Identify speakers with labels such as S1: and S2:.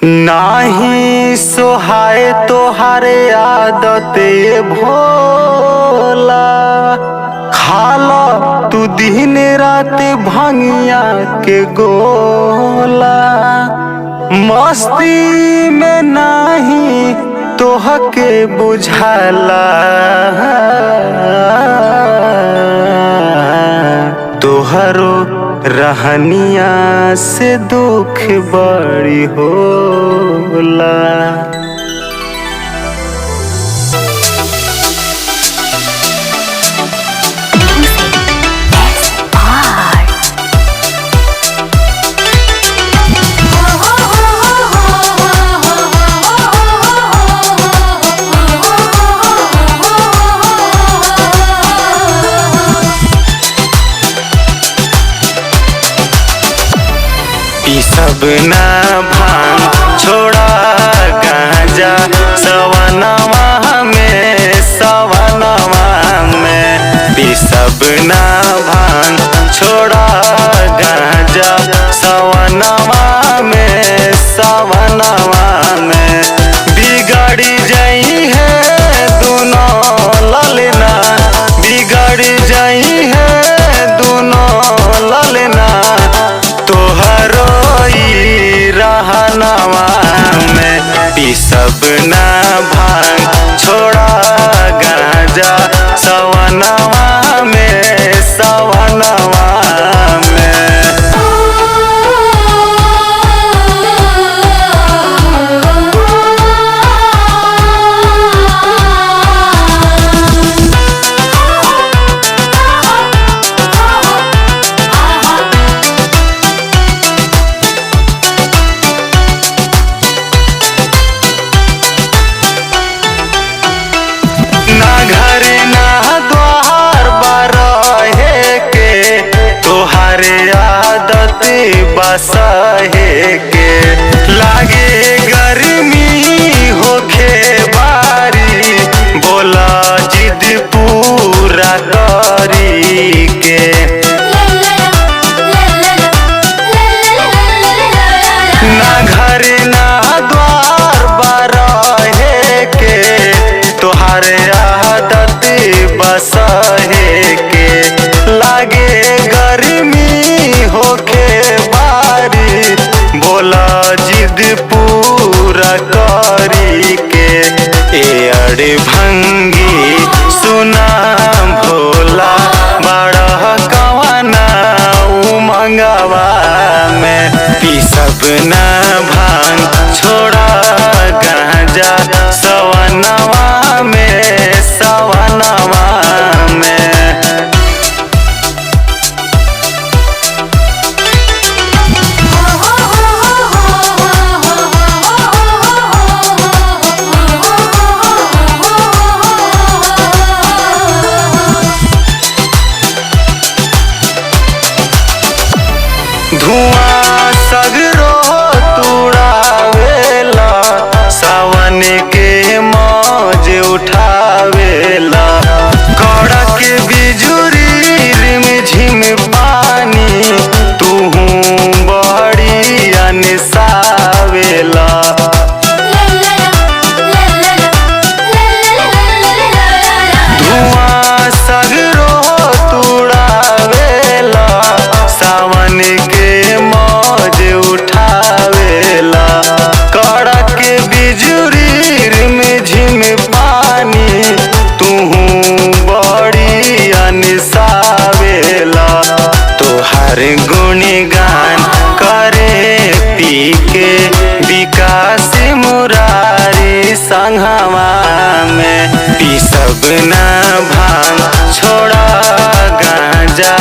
S1: नाही सोहाय तोहारे आदत भोला, खाला तू दिन रात भंगिया के गोला। मस्ती में नाही तोहके बुझाला, तोहरो रहनिया से दुख बड़ी होला। ई सब ना भांग छोड़ा गांजा सवनवा में, सवनवा में। ई सब ना भांग छोड़ा गांजा सवनवा में, सवनवा में। बिगड़ी जाई है दोनों ललना, बिगड़ी जाई है दोनों ललना। तोहरो रहनवा में ई सब ना भांग छोड़ा गांजा सवनवा में, सवनवा में। आदत बसहे के लागे गर्मी होखे बारी, बोला जिद पूरा करी के। ना घर ना द्वार बरहे के, तोहारे आदत बसहे के। लागे गर्मी होके बारी, बोला जिद पूरा करी के। ए अड़े भंगी सुना भोला, बड़ा कवना उमंगवा में। ई सब ना भांग छोड़ा गांजा सवनवा में, सवनवा में। धुआं सगरो तुड़ावेला, सावन के मौज उठावेला। कड़क बिजुरी रिम झिम पानी, तूहू बड़ी अनसावेला। धुआं सगरो तुड़ावेला, सावन के मौज उठावेला। कड़क बिजुरी रिम झिम पानी, तूहू बड़ी अनसावेला। तोहर गुणगान करे पी के विकास मुरारी संघवा में। ई सब ना भांग छोड़ा गांजा